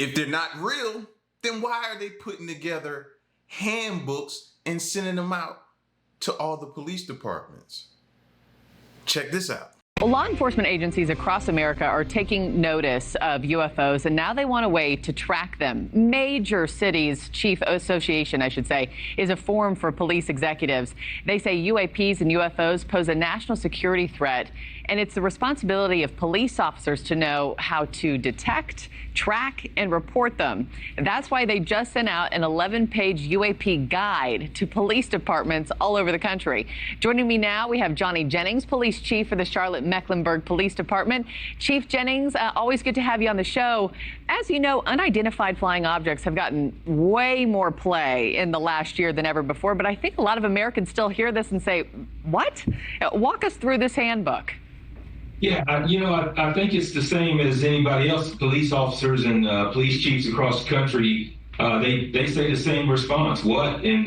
If they're not real, then why are they putting together handbooks and sending them out to all the police departments? Check this out. Well, law enforcement agencies across America are taking notice of UFOs, and now they want a way to track them. Major Cities Chief Association, I should say, is a forum for police executives. They say UAPs and UFOs pose a national security threat, and it's the responsibility of police officers to know how to detect, track, and report them. That's why they just sent out an 11-page UAP guide to police departments all over the country. Joining me now, we have Johnny Jennings, Police Chief for the Charlotte-Mecklenburg Police Department. Chief Jennings, always good to have you on the show. As you know, unidentified flying objects have gotten way more play in the last year than ever before, but I think a lot of Americans still hear this and say, what? Walk us through this handbook. Yeah, I think it's the same as anybody else. Police officers and police chiefs across the country, they say the same response. What? And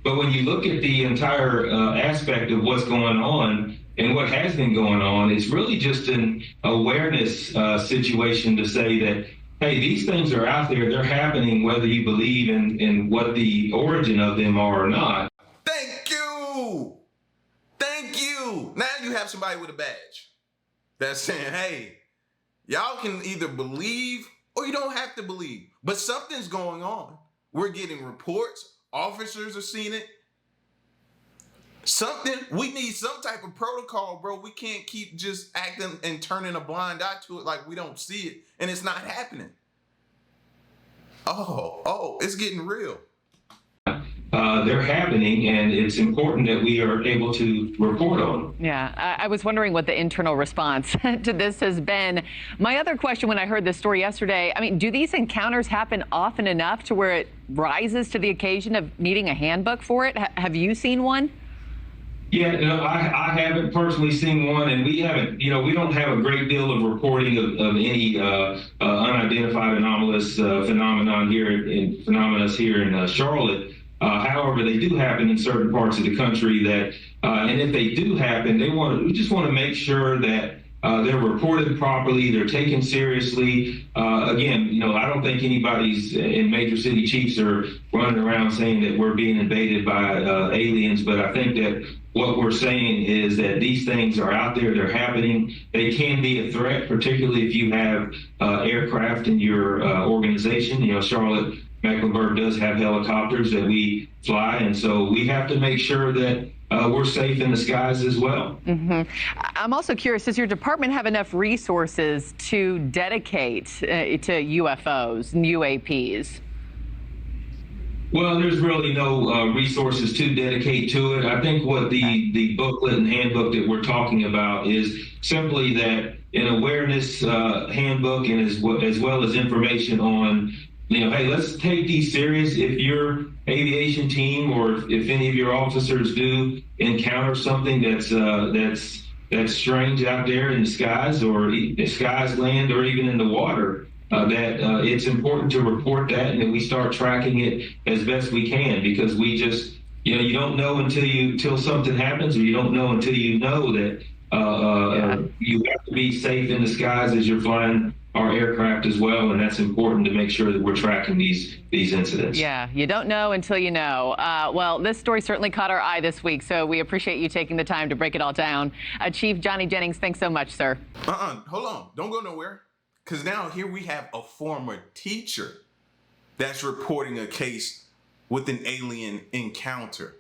but when you look at the entire aspect of what's going on and what has been going on, it's really just an awareness situation to say that, hey, these things are out there. They're happening, whether you believe in what the origin of them are or not. Thank you. Thank you. Now you have somebody with a badge that's saying, hey, y'all can either believe or you don't have to believe, but something's going on. We're getting reports. Officers are seeing it. We need some type of protocol, bro. We can't keep just acting and turning a blind eye to it like we don't see it and it's not happening. Oh, it's getting real. They're happening, and it's important that we are able to report on them. Yeah, I was wondering what the internal response to this has been. My other question when I heard this story yesterday, I mean, do these encounters happen often enough to where it rises to the occasion of needing a handbook for it? Have you seen one? Yeah, no, I haven't personally seen one, and we haven't, we don't have a great deal of reporting of any unidentified anomalous phenomenon here in Charlotte. However, they do happen in certain parts of the country that, and if they do happen, we just want to make sure that they're reported properly, they're taken seriously. Again, I don't think anybody's in major city chiefs are running around saying that we're being invaded by aliens, but I think that what we're saying is that these things are out there, they're happening. They can be a threat, particularly if you have aircraft in your organization. Charlotte Mecklenburg does have helicopters that we fly, and so we have to make sure that we're safe in the skies as well. Mm-hmm. I'm also curious, does your department have enough resources to dedicate to UFOs and UAPs? Well, there's really no resources to dedicate to it. I think what the booklet and handbook that we're talking about is simply that an awareness handbook, and as well as information on, hey, let's take these serious. If your aviation team or if any of your officers do encounter something that's strange out there in the skies or the skies, land, or even in the water, that it's important to report that, and that we start tracking it as best we can, because we just, you don't know until something happens, or you don't know until you know that you have to be safe in the skies as you're flying our aircraft as well, and that's important to make sure that we're tracking these incidents. Yeah, you don't know until you know. Well, this story certainly caught our eye this week, so we appreciate you taking the time to break it all down. Chief Johnny Jennings, thanks so much, sir. Hold on. Don't go nowhere. Because now here we have a former teacher that's reporting a case with an alien encounter.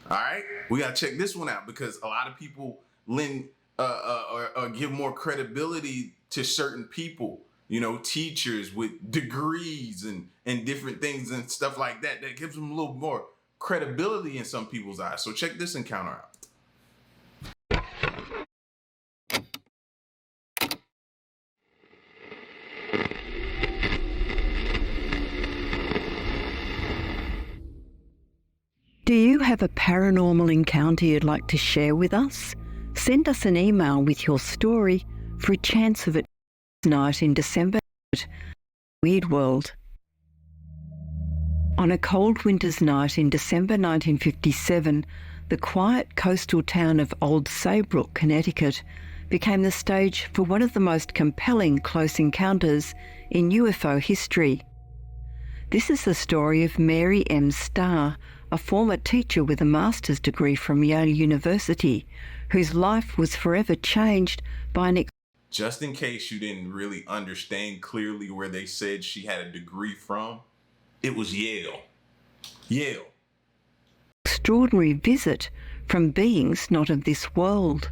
All right? We got to check this one out, because a lot of people lend or give more credibility to certain people, teachers with degrees and different things and stuff like that. That gives them a little more credibility in some people's eyes. So check this encounter out. Do you have a paranormal encounter you'd like to share with us? Send us an email with your story for a chance of it night in December. Weird World. On a cold winter's night in December 1957, the quiet coastal town of Old Saybrook, Connecticut, became the stage for one of the most compelling close encounters in UFO history. This is the story of Mary M. Starr, a former teacher with a master's degree from Yale University, whose life was forever changed by an Just in case you didn't really understand clearly where they said she had a degree from, it was Yale. Yale. extraordinary visit from beings not of this world.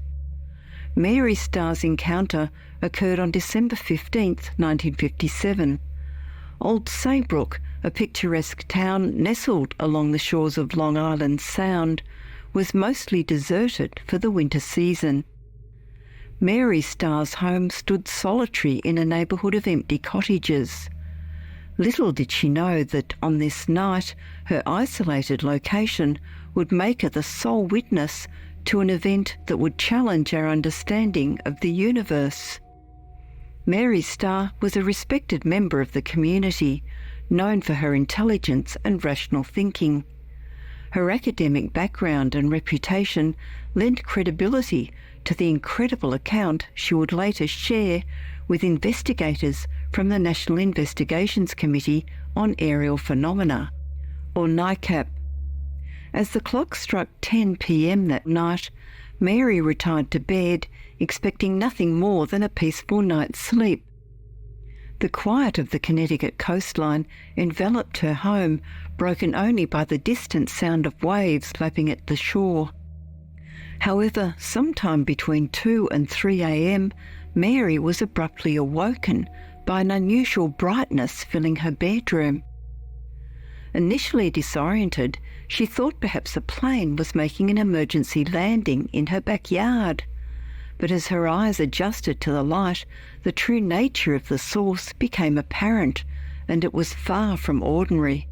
Mary Starr's encounter occurred on December 15th, 1957. Old Saybrook, a picturesque town nestled along the shores of Long Island Sound, was mostly deserted for the winter season. Mary Starr's home stood solitary in a neighbourhood of empty cottages. Little did she know that on this night her isolated location would make her the sole witness to an event that would challenge our understanding of the universe. Mary Starr was a respected member of the community, known for her intelligence and rational thinking. Her academic background and reputation lent credibility to the incredible account she would later share with investigators from the National Investigations Committee on Aerial Phenomena, or NICAP. As the clock struck 10 p.m. that night, Mary retired to bed, expecting nothing more than a peaceful night's sleep. The quiet of the Connecticut coastline enveloped her home, broken only by the distant sound of waves lapping at the shore. However, sometime between 2 and 3 a.m, Mary was abruptly awoken by an unusual brightness filling her bedroom. Initially disoriented, she thought perhaps a plane was making an emergency landing in her backyard. But as her eyes adjusted to the light, the true nature of the source became apparent, and it was far from ordinary.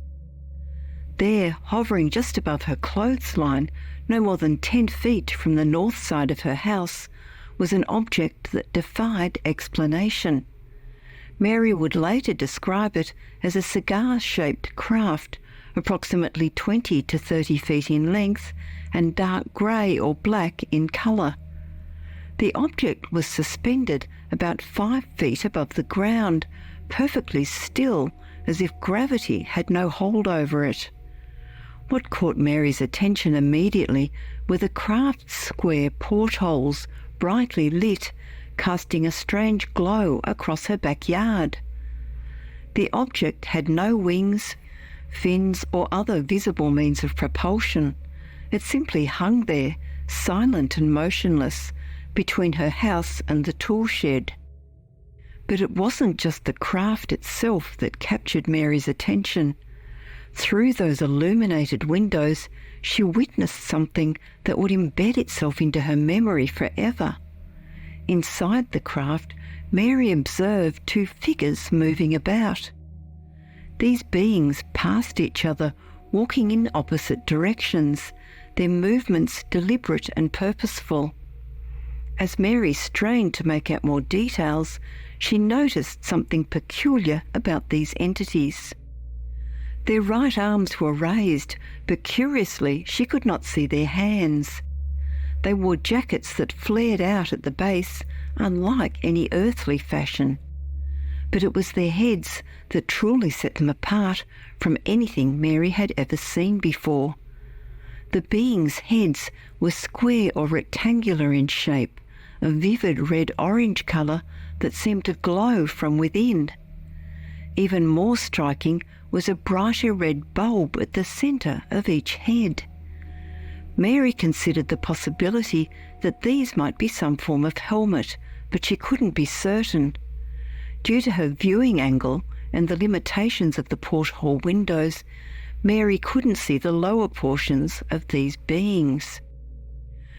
There, hovering just above her clothesline, no more than 10 feet from the north side of her house, was an object that defied explanation. Mary would later describe it as a cigar-shaped craft, approximately 20 to 30 feet in length and dark grey or black in colour. The object was suspended about 5 feet above the ground, perfectly still, as if gravity had no hold over it. What caught Mary's attention immediately were the craft's square portholes, brightly lit, casting a strange glow across her backyard. The object had no wings, fins, or other visible means of propulsion. It simply hung there, silent and motionless, between her house and the tool shed. But it wasn't just the craft itself that captured Mary's attention. Through those illuminated windows, she witnessed something that would embed itself into her memory forever. Inside the craft, Mary observed 2 figures moving about. These beings passed each other, walking in opposite directions, their movements deliberate and purposeful. As Mary strained to make out more details, she noticed something peculiar about these entities. Their right arms were raised, but curiously she could not see their hands. They wore jackets that flared out at the base, unlike any earthly fashion. But it was their heads that truly set them apart from anything Mary had ever seen before. The beings' heads were square or rectangular in shape, a vivid red-orange colour that seemed to glow from within. Even more striking was a brighter red bulb at the centre of each head. Mary considered the possibility that these might be some form of helmet, but she couldn't be certain. Due to her viewing angle and the limitations of the porthole windows, Mary couldn't see the lower portions of these beings.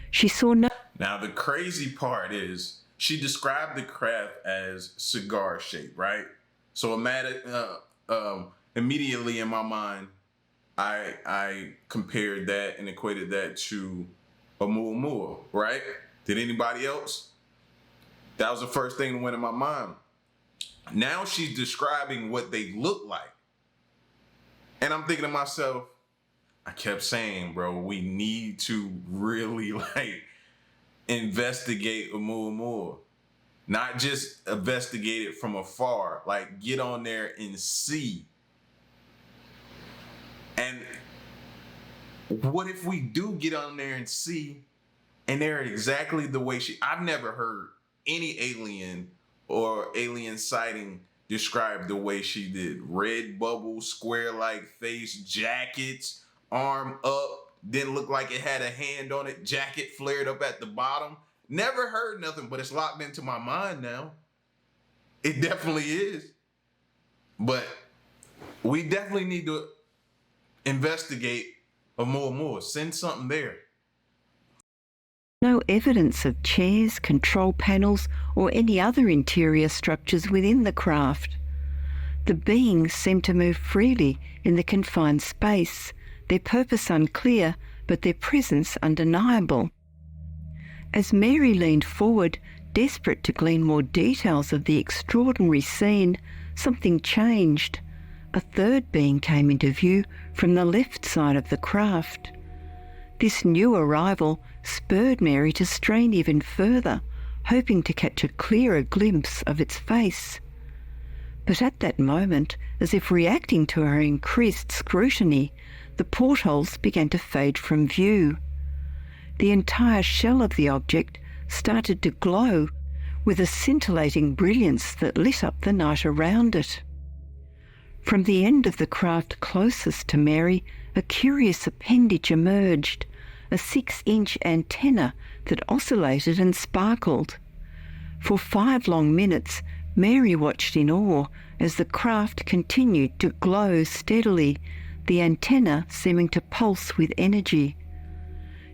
She saw no... Now, the crazy part is she described the craft as cigar-shaped, right? So immediately in my mind, I compared that and equated that to a muamua, right? Did anybody else? That was the first thing that went in my mind. Now she's describing what they look like. And I'm thinking to myself, I kept saying, bro, we need to really investigate Oumuamua. Not just investigate it from afar, like get on there and see. And what if we do get on there and see, and they're exactly the way I've never heard any alien or alien sighting described the way she did. Red bubble, square-like face, jackets, arm up, didn't look like it had a hand on it, jacket flared up at the bottom. Never heard nothing, but it's locked into my mind now. It definitely is. But we definitely need to investigate Oumuamua. Send something there. No evidence of chairs, control panels, or any other interior structures within the craft. The beings seem to move freely in the confined space, their purpose unclear, but their presence undeniable. As Mary leaned forward, desperate to glean more details of the extraordinary scene, something changed. A third being came into view from the left side of the craft. This new arrival spurred Mary to strain even further, hoping to catch a clearer glimpse of its face. But at that moment, as if reacting to her increased scrutiny, the portholes began to fade from view. The entire shell of the object started to glow with a scintillating brilliance that lit up the night around it. From the end of the craft closest to Mary, a curious appendage emerged, a 6-inch antenna that oscillated and sparkled. For 5 long minutes, Mary watched in awe as the craft continued to glow steadily, the antenna seeming to pulse with energy.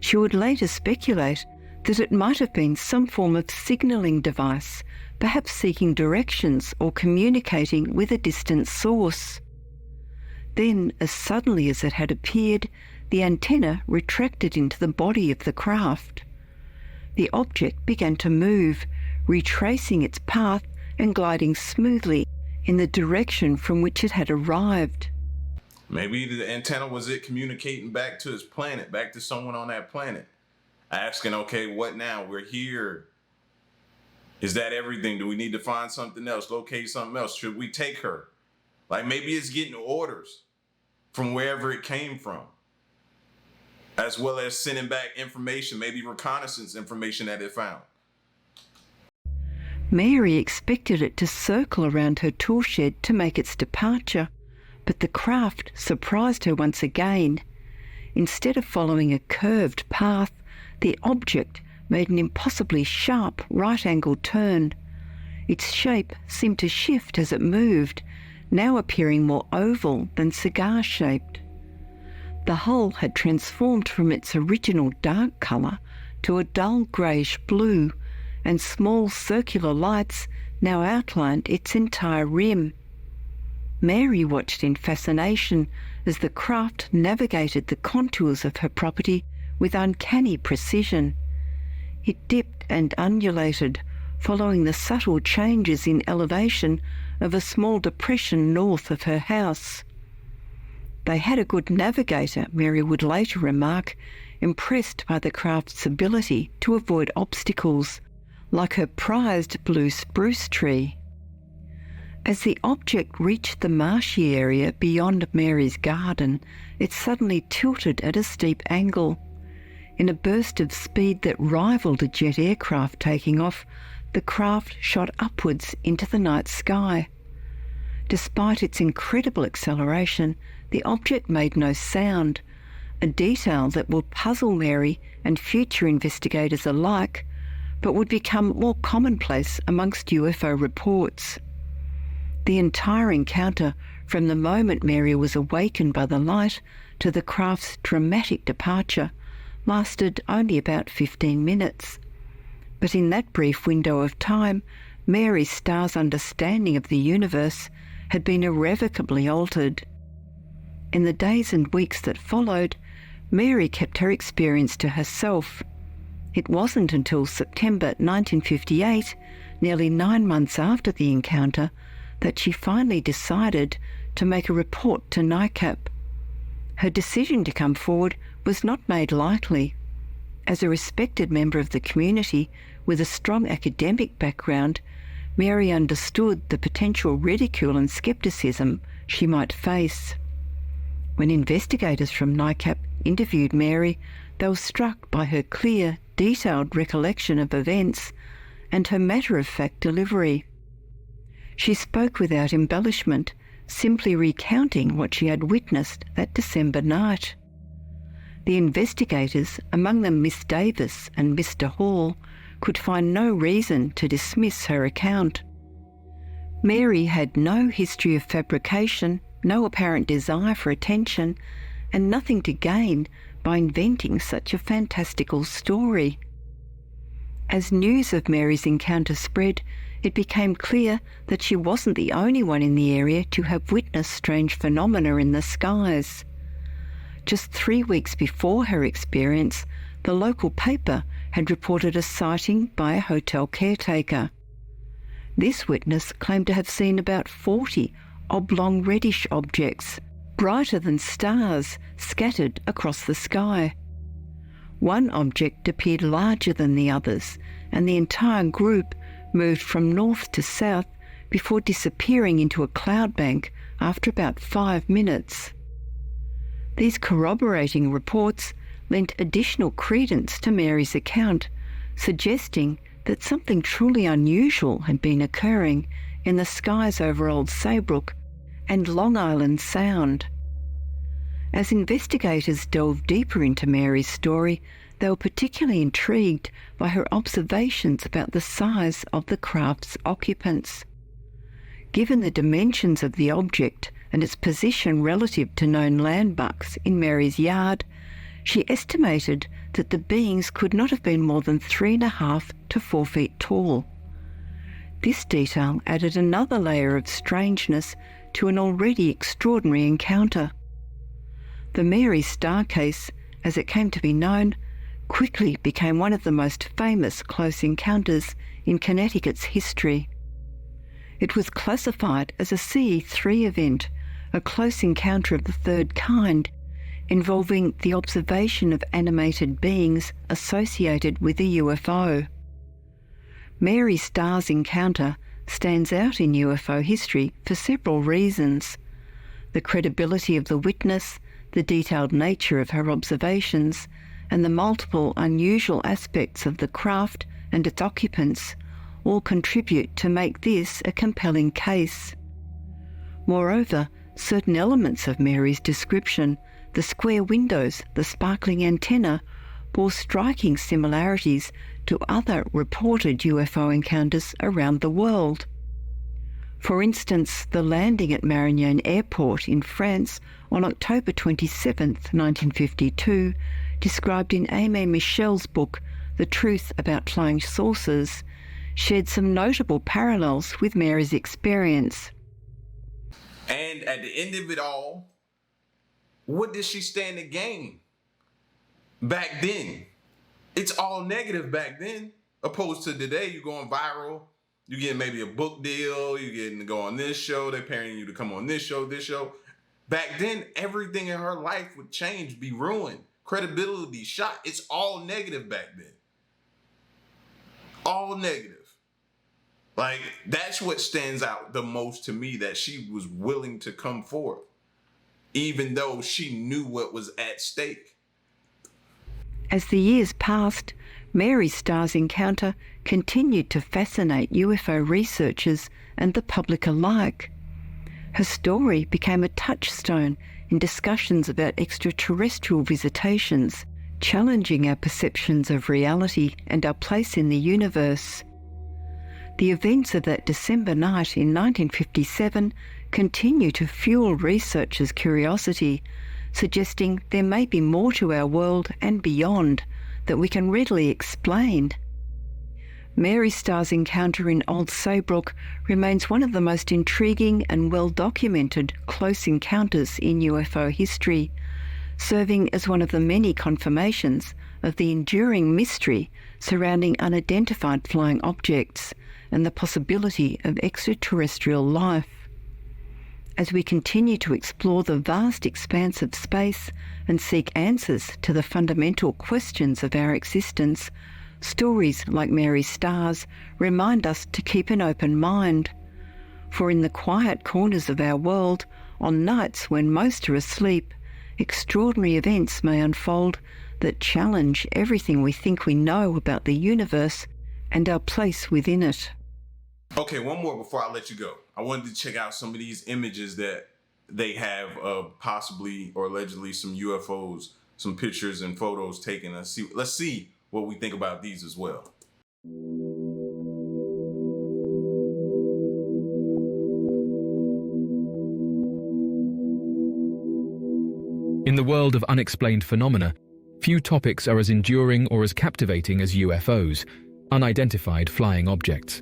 She would later speculate that it might have been some form of signalling device, perhaps seeking directions or communicating with a distant source. Then, as suddenly as it had appeared, the antenna retracted into the body of the craft. The object began to move, retracing its path and gliding smoothly in the direction from which it had arrived. Maybe the antenna was it communicating back to his planet, back to someone on that planet. Asking, okay, what now? We're here. Is that everything? Do we need to find something else? Locate something else? Should we take her? Like maybe it's getting orders from wherever it came from, as well as sending back information, maybe reconnaissance information that it found. Mary expected it to circle around her tool shed to make its departure, but the craft surprised her once again. Instead of following a curved path, the object made an impossibly sharp right-angled turn. Its shape seemed to shift as it moved, now appearing more oval than cigar-shaped. The hull had transformed from its original dark colour to a dull greyish blue, and small circular lights now outlined its entire rim. Mary watched in fascination as the craft navigated the contours of her property with uncanny precision. It dipped and undulated, following the subtle changes in elevation of a small depression north of her house. They had a good navigator, Mary would later remark, impressed by the craft's ability to avoid obstacles, like her prized blue spruce tree. As the object reached the marshy area beyond Mary's garden, it suddenly tilted at a steep angle. In a burst of speed that rivaled a jet aircraft taking off, the craft shot upwards into the night sky. Despite its incredible acceleration, the object made no sound, a detail that will puzzle Mary and future investigators alike, but would become more commonplace amongst UFO reports. The entire encounter, from the moment Mary was awakened by the light to the craft's dramatic departure, lasted only about 15 minutes. But in that brief window of time, Mary Starr's understanding of the universe had been irrevocably altered. In the days and weeks that followed, Mary kept her experience to herself. It wasn't until September 1958, nearly 9 months after the encounter, that she finally decided to make a report to NICAP. Her decision to come forward was not made lightly. As a respected member of the community with a strong academic background, Mary understood the potential ridicule and scepticism she might face. When investigators from NICAP interviewed Mary, they were struck by her clear, detailed recollection of events and her matter-of-fact delivery. She spoke without embellishment, simply recounting what she had witnessed that December night. The investigators, among them Miss Davis and Mr. Hall, could find no reason to dismiss her account. Mary had no history of fabrication, no apparent desire for attention, and nothing to gain by inventing such a fantastical story. As news of Mary's encounter spread, it became clear that she wasn't the only one in the area to have witnessed strange phenomena in the skies. Just 3 weeks before her experience, the local paper had reported a sighting by a hotel caretaker. This witness claimed to have seen about 40 oblong reddish objects, brighter than stars, scattered across the sky. One object appeared larger than the others, and the entire group moved from north to south before disappearing into a cloud bank after about 5 minutes. These corroborating reports lent additional credence to Mary's account, suggesting that something truly unusual had been occurring in the skies over Old Saybrook and Long Island Sound. As investigators delved deeper into Mary's story, they were particularly intrigued by her observations about the size of the craft's occupants. Given the dimensions of the object and its position relative to known landmarks in Mary's yard, she estimated that the beings could not have been more than 3.5 to 4 feet tall. This detail added another layer of strangeness to an already extraordinary encounter. The Mary Star case, as it came to be known, quickly became one of the most famous close encounters in Connecticut's history. It was classified as a CE3 event, a close encounter of the third kind, involving the observation of animated beings associated with a UFO. Mary Starr's encounter stands out in UFO history for several reasons: the credibility of the witness, the detailed nature of her observations, and the multiple unusual aspects of the craft and its occupants all contribute to make this a compelling case. Moreover, certain elements of Mary's description, the square windows, the sparkling antenna, bore striking similarities to other reported UFO encounters around the world. For instance, the landing at Marignane Airport in France on October 27, 1952, described in Aimé Michel's book The Truth About Flying Saucers, shared some notable parallels with Mary's experience. And at the end of it all, what did she stand to gain? Back then, it's all negative back then, opposed to today. You're going viral, you get maybe a book deal, you getting to go on this show, they're paying you to come on this show. Back then, everything in her life would change, be ruined, credibility shot. It's all negative back then. All negative. Like, that's what stands out the most to me, that she was willing to come forth, even though she knew what was at stake. As the years passed, Mary Starr's encounter continued to fascinate UFO researchers and the public alike. Her story became a touchstone in discussions about extraterrestrial visitations, challenging our perceptions of reality and our place in the universe. The events of that December night in 1957 continue to fuel researchers' curiosity, suggesting there may be more to our world and beyond that we can readily explain. Mary Starr's encounter in Old Saybrook remains one of the most intriguing and well-documented close encounters in UFO history, serving as one of the many confirmations of the enduring mystery surrounding unidentified flying objects and the possibility of extraterrestrial life. as we continue to explore the vast expanse of space and seek answers to the fundamental questions of our existence, stories like Mary's stars remind us to keep an open mind. For in the quiet corners of our world, on nights when most are asleep, extraordinary events may unfold that challenge everything we think we know about the universe and our place within it. Okay, one more before I let you go. I wanted to check out some of these images that they have of possibly or allegedly some UFOs, some pictures and photos taken. Let's see what we think about these as well. In the world of unexplained phenomena, few topics are as enduring or as captivating as UFOs, unidentified flying objects.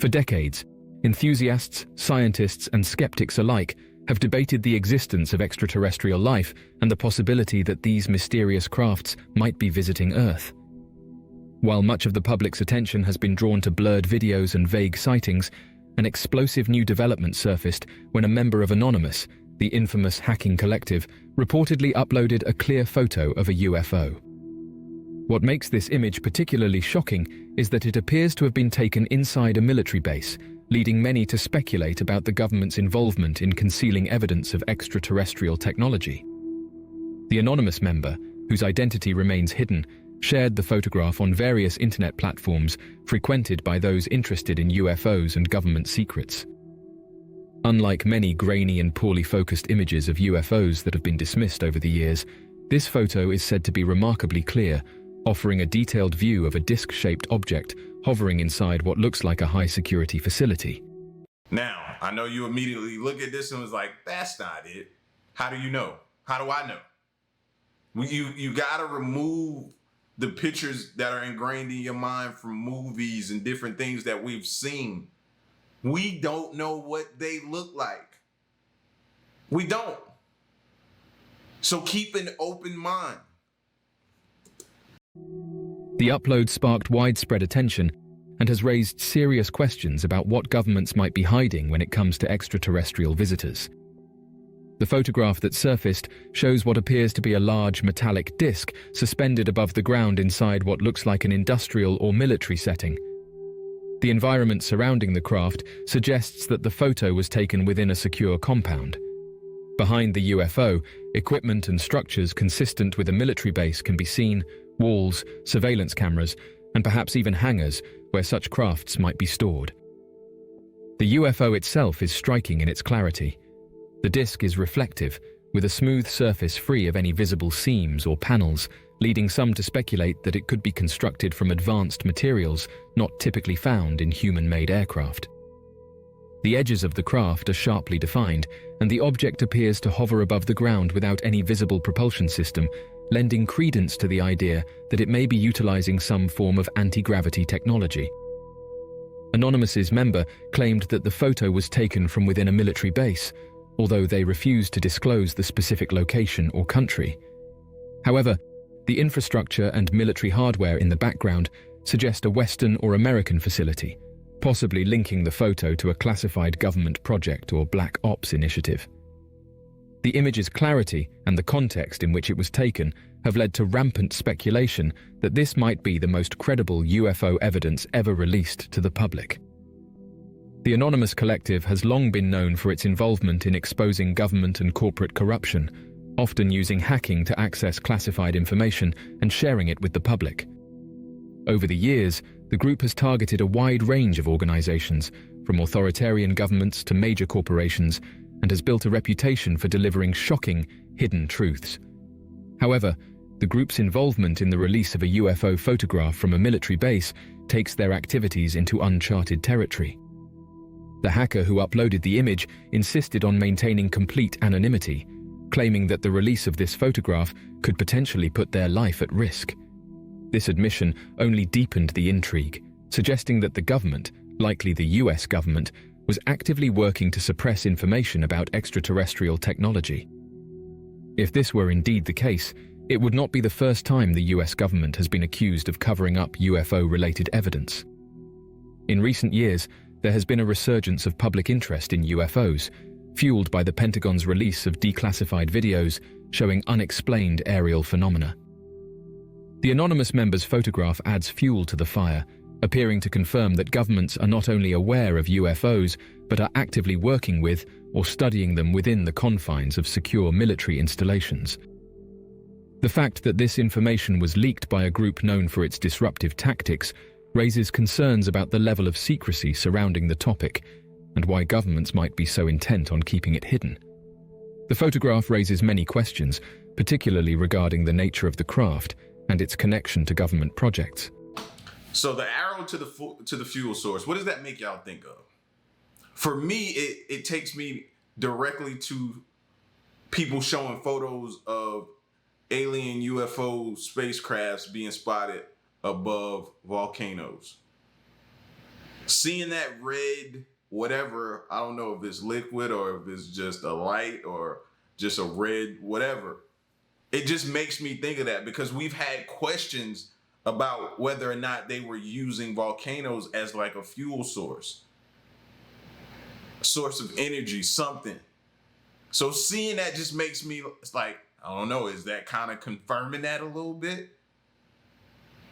For decades, enthusiasts, scientists, and skeptics alike have debated the existence of extraterrestrial life and the possibility that these mysterious crafts might be visiting Earth. While much of the public's attention has been drawn to blurred videos and vague sightings, an explosive new development surfaced when a member of Anonymous, the infamous hacking collective, reportedly uploaded a clear photo of a UFO. What makes this image particularly shocking is that it appears to have been taken inside a military base, leading many to speculate about the government's involvement in concealing evidence of extraterrestrial technology. The anonymous member, whose identity remains hidden, shared the photograph on various internet platforms frequented by those interested in UFOs and government secrets. Unlike many grainy and poorly focused images of UFOs that have been dismissed over the years, this photo is said to be remarkably clear, offering a detailed view of a disc-shaped object hovering inside what looks like a high-security facility. Now, I know you immediately look at this and was like, that's not it. How do you know? How do I know? You gotta remove the pictures that are ingrained in your mind from movies and different things that we've seen. We don't know what they look like. We don't. So keep an open mind. The upload sparked widespread attention and has raised serious questions about what governments might be hiding when it comes to extraterrestrial visitors. The photograph that surfaced shows what appears to be a large metallic disc suspended above the ground inside what looks like an industrial or military setting. The environment surrounding the craft suggests that the photo was taken within a secure compound. Behind the UFO, equipment and structures consistent with a military base can be seen, walls, surveillance cameras, and perhaps even hangars where such crafts might be stored. The UFO itself is striking in its clarity. The disc is reflective, with a smooth surface free of any visible seams or panels, leading some to speculate that it could be constructed from advanced materials not typically found in human-made aircraft. The edges of the craft are sharply defined, and the object appears to hover above the ground without any visible propulsion system, lending credence to the idea that it may be utilizing some form of anti-gravity technology. Anonymous's member claimed that the photo was taken from within a military base, although they refused to disclose the specific location or country. However, the infrastructure and military hardware in the background suggest a Western or American facility, possibly linking the photo to a classified government project or Black Ops initiative. The image's clarity and the context in which it was taken have led to rampant speculation that this might be the most credible UFO evidence ever released to the public. The Anonymous Collective has long been known for its involvement in exposing government and corporate corruption, often using hacking to access classified information and sharing it with the public. Over the years, the group has targeted a wide range of organizations, from authoritarian governments to major corporations, and has built a reputation for delivering shocking, hidden truths. However, the group's involvement in the release of a UFO photograph from a military base takes their activities into uncharted territory. The hacker who uploaded the image insisted on maintaining complete anonymity, claiming that the release of this photograph could potentially put their life at risk. This admission only deepened the intrigue, suggesting that the government, likely the US government, was actively working to suppress information about extraterrestrial technology. If this were indeed the case, it would not be the first time the US government has been accused of covering up UFO-related evidence. In recent years, there has been a resurgence of public interest in UFOs, fueled by the Pentagon's release of declassified videos showing unexplained aerial phenomena. The anonymous member's photograph adds fuel to the fire, appearing to confirm that governments are not only aware of UFOs, but are actively working with or studying them within the confines of secure military installations. The fact that this information was leaked by a group known for its disruptive tactics raises concerns about the level of secrecy surrounding the topic and why governments might be so intent on keeping it hidden. The photograph raises many questions, particularly regarding the nature of the craft and its connection to government projects. So the arrow to the fuel source, what does that make y'all think of? For me, it takes me directly to people showing photos of alien UFO spacecrafts being spotted above volcanoes. Seeing that red, whatever, I don't know if it's liquid or if it's just a light or just a red, whatever. It just makes me think of that because we've had questions about whether or not they were using volcanoes as like a fuel source of energy, something. So seeing that just makes me, it's like, I don't know, is that kind of confirming that a little bit?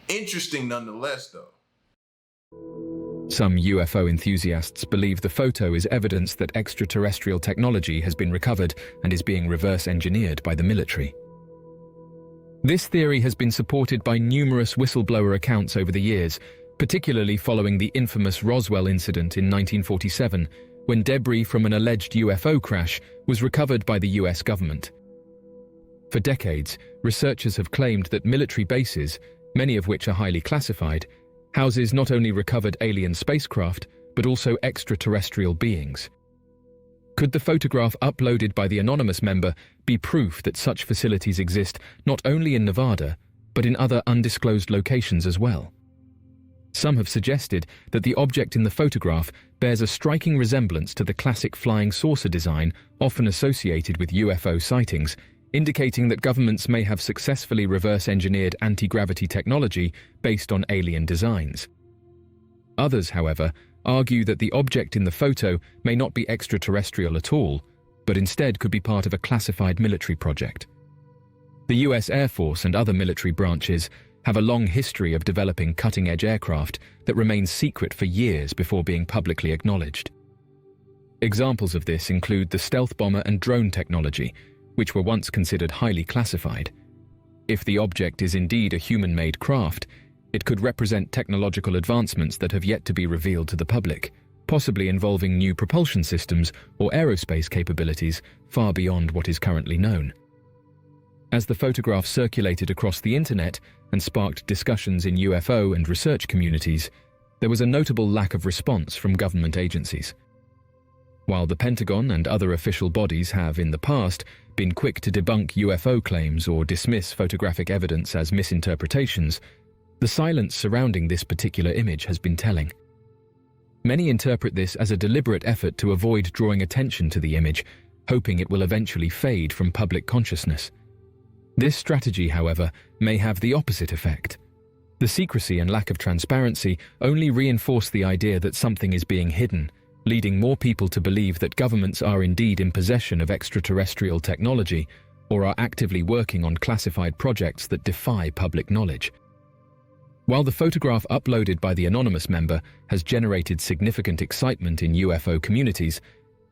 Interesting nonetheless, though. Some UFO enthusiasts believe the photo is evidence that extraterrestrial technology has been recovered and is being reverse engineered by the military. This theory has been supported by numerous whistleblower accounts over the years, particularly following the infamous Roswell incident in 1947, when debris from an alleged UFO crash was recovered by the US government. For decades, researchers have claimed that military bases, many of which are highly classified, houses not only recovered alien spacecraft, but also extraterrestrial beings. Could the photograph uploaded by the anonymous member be proof that such facilities exist not only in Nevada, but in other undisclosed locations as well? Some have suggested that the object in the photograph bears a striking resemblance to the classic flying saucer design often associated with UFO sightings, indicating that governments may have successfully reverse-engineered anti-gravity technology based on alien designs. Others, however, argue that the object in the photo may not be extraterrestrial at all, but instead could be part of a classified military project. The US Air Force and other military branches have a long history of developing cutting-edge aircraft that remain secret for years before being publicly acknowledged. Examples of this include the stealth bomber and drone technology, which were once considered highly classified. If the object is indeed a human-made craft, it could represent technological advancements that have yet to be revealed to the public, possibly involving new propulsion systems or aerospace capabilities far beyond what is currently known. As the photograph circulated across the internet and sparked discussions in UFO and research communities, there was a notable lack of response from government agencies. While the Pentagon and other official bodies have, in the past, been quick to debunk UFO claims or dismiss photographic evidence as misinterpretations, the silence surrounding this particular image has been telling. Many interpret this as a deliberate effort to avoid drawing attention to the image, hoping it will eventually fade from public consciousness. This strategy, however, may have the opposite effect. The secrecy and lack of transparency only reinforce the idea that something is being hidden, leading more people to believe that governments are indeed in possession of extraterrestrial technology or are actively working on classified projects that defy public knowledge. While the photograph uploaded by the anonymous member has generated significant excitement in UFO communities,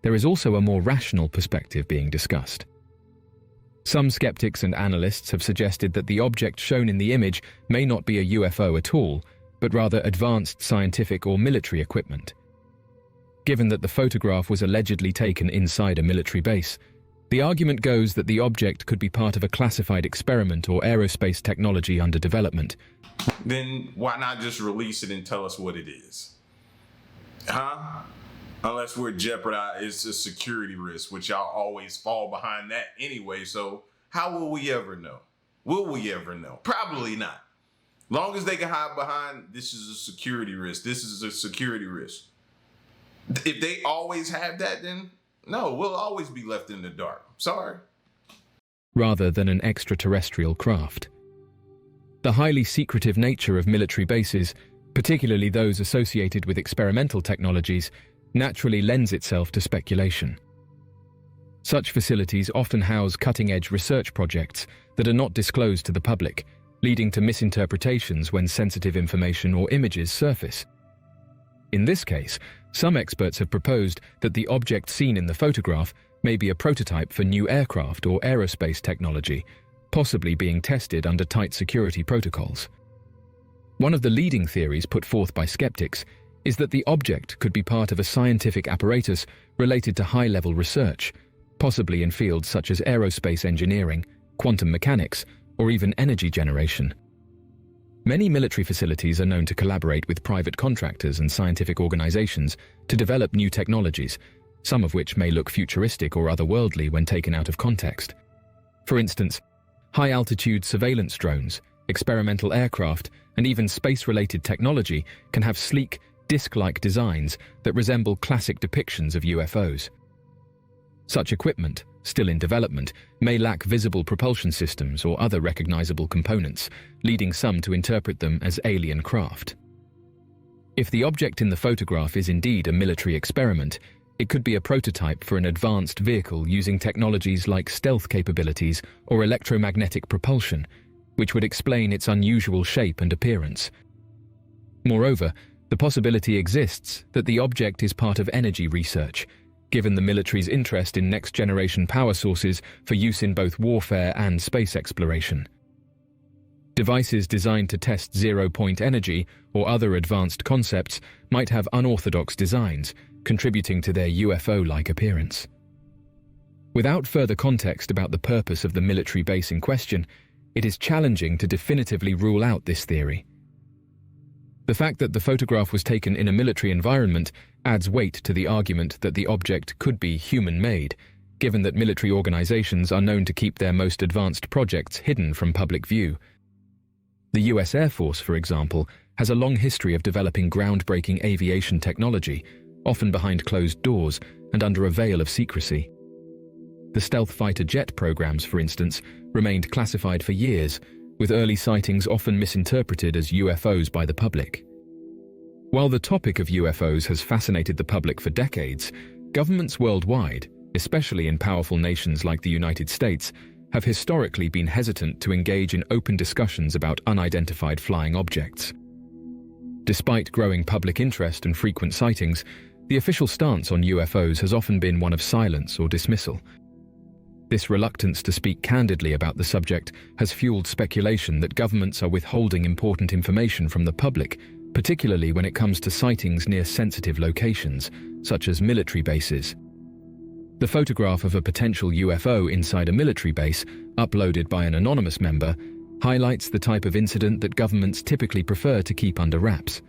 there is also a more rational perspective being discussed. Some skeptics and analysts have suggested that the object shown in the image may not be a UFO at all, but rather advanced scientific or military equipment. Given that the photograph was allegedly taken inside a military base, the argument goes that the object could be part of a classified experiment or aerospace technology under development. Then why not just release it and tell us what it is? Huh? Unless we're jeopardized, it's a security risk, which y'all always fall behind that anyway. So how will we ever know? Will we ever know? Probably not. Long as they can hide behind, this is a security risk. This is a security risk. If they always have that, then no, we'll always be left in the dark. Sorry. Rather than an extraterrestrial craft. The highly secretive nature of military bases, particularly those associated with experimental technologies, naturally lends itself to speculation. Such facilities often house cutting-edge research projects that are not disclosed to the public, leading to misinterpretations when sensitive information or images surface. In this case, some experts have proposed that the object seen in the photograph may be a prototype for new aircraft or aerospace technology, possibly being tested under tight security protocols. One of the leading theories put forth by skeptics is that the object could be part of a scientific apparatus related to high-level research, possibly in fields such as aerospace engineering, quantum mechanics, or even energy generation. Many military facilities are known to collaborate with private contractors and scientific organizations to develop new technologies, some of which may look futuristic or otherworldly when taken out of context. For instance, high-altitude surveillance drones, experimental aircraft, and even space-related technology can have sleek, disc-like designs that resemble classic depictions of UFOs. Such equipment, still in development, may lack visible propulsion systems or other recognizable components, leading some to interpret them as alien craft. If the object in the photograph is indeed a military experiment, it could be a prototype for an advanced vehicle using technologies like stealth capabilities or electromagnetic propulsion, which would explain its unusual shape and appearance. Moreover, the possibility exists that the object is part of energy research, given the military's interest in next-generation power sources for use in both warfare and space exploration. Devices designed to test zero-point energy or other advanced concepts might have unorthodox designs, contributing to their UFO-like appearance. Without further context about the purpose of the military base in question, it is challenging to definitively rule out this theory. The fact that the photograph was taken in a military environment adds weight to the argument that the object could be human-made, given that military organizations are known to keep their most advanced projects hidden from public view. The US Air Force, for example, has a long history of developing groundbreaking aviation technology, often behind closed doors and under a veil of secrecy. The stealth fighter jet programs, for instance, remained classified for years, with early sightings often misinterpreted as UFOs by the public. While the topic of UFOs has fascinated the public for decades, governments worldwide, especially in powerful nations like the United States, have historically been hesitant to engage in open discussions about unidentified flying objects. Despite growing public interest and frequent sightings, the official stance on UFOs has often been one of silence or dismissal. This reluctance to speak candidly about the subject has fueled speculation that governments are withholding important information from the public, particularly when it comes to sightings near sensitive locations, such as military bases. The photograph of a potential UFO inside a military base, uploaded by an anonymous member, highlights the type of incident that governments typically prefer to keep under wraps.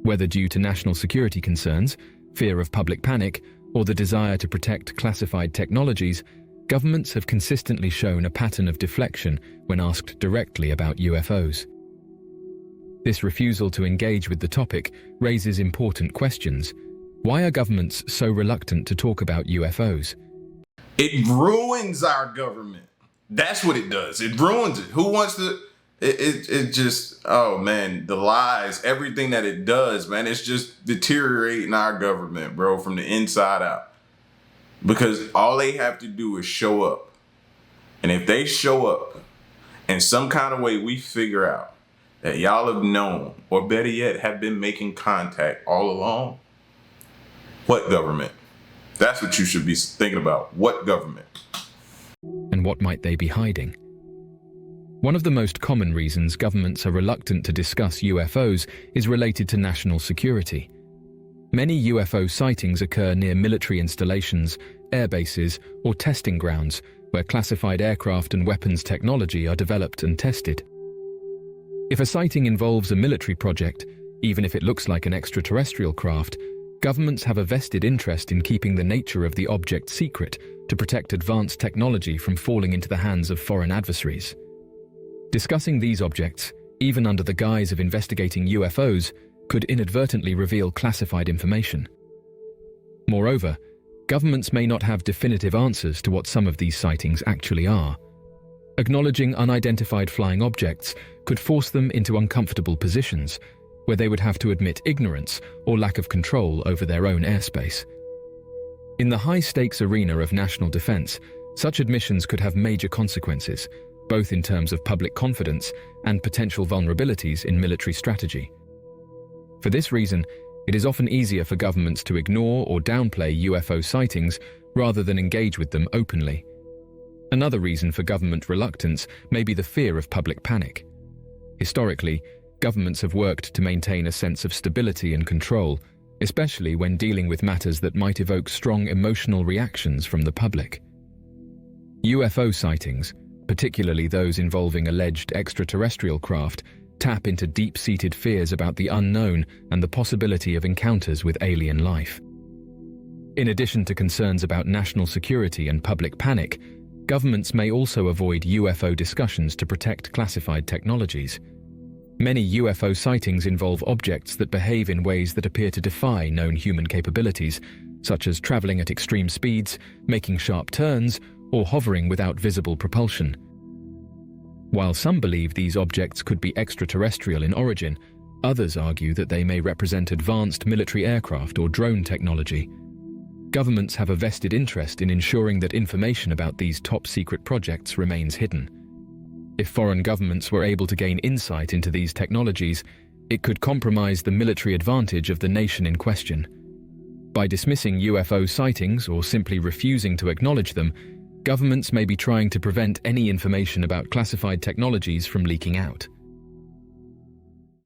Whether due to national security concerns, fear of public panic, or the desire to protect classified technologies, governments have consistently shown a pattern of deflection when asked directly about UFOs. This refusal to engage with the topic raises important questions. Why are governments so reluctant to talk about UFOs? It ruins our government. That's what it does. It ruins it. Who wants to... It just... Oh, man. The lies. Everything that it does, man. It's just deteriorating our government, bro, from the inside out. Because all they have to do is show up. And if they show up in some kind of way, we figure out that y'all have known, or better yet, have been making contact all along. What government? That's what you should be thinking about. What government? And what might they be hiding? One of the most common reasons governments are reluctant to discuss UFOs is related to national security. Many UFO sightings occur near military installations, air bases, or testing grounds where classified aircraft and weapons technology are developed and tested. If a sighting involves a military project, even if it looks like an extraterrestrial craft, governments have a vested interest in keeping the nature of the object secret to protect advanced technology from falling into the hands of foreign adversaries. Discussing these objects, even under the guise of investigating UFOs, could inadvertently reveal classified information. Moreover, governments may not have definitive answers to what some of these sightings actually are. Acknowledging unidentified flying objects could force them into uncomfortable positions, where they would have to admit ignorance or lack of control over their own airspace. In the high-stakes arena of national defense, such admissions could have major consequences, both in terms of public confidence and potential vulnerabilities in military strategy. For this reason, it is often easier for governments to ignore or downplay UFO sightings rather than engage with them openly. Another reason for government reluctance may be the fear of public panic. Historically, governments have worked to maintain a sense of stability and control, especially when dealing with matters that might evoke strong emotional reactions from the public. UFO sightings, particularly those involving alleged extraterrestrial craft, tap into deep-seated fears about the unknown and the possibility of encounters with alien life. In addition to concerns about national security and public panic, governments may also avoid UFO discussions to protect classified technologies. Many UFO sightings involve objects that behave in ways that appear to defy known human capabilities, such as traveling at extreme speeds, making sharp turns, or hovering without visible propulsion. While some believe these objects could be extraterrestrial in origin, others argue that they may represent advanced military aircraft or drone technology. Governments have a vested interest in ensuring that information about these top-secret projects remains hidden. If foreign governments were able to gain insight into these technologies, it could compromise the military advantage of the nation in question. By dismissing UFO sightings or simply refusing to acknowledge them, governments may be trying to prevent any information about classified technologies from leaking out.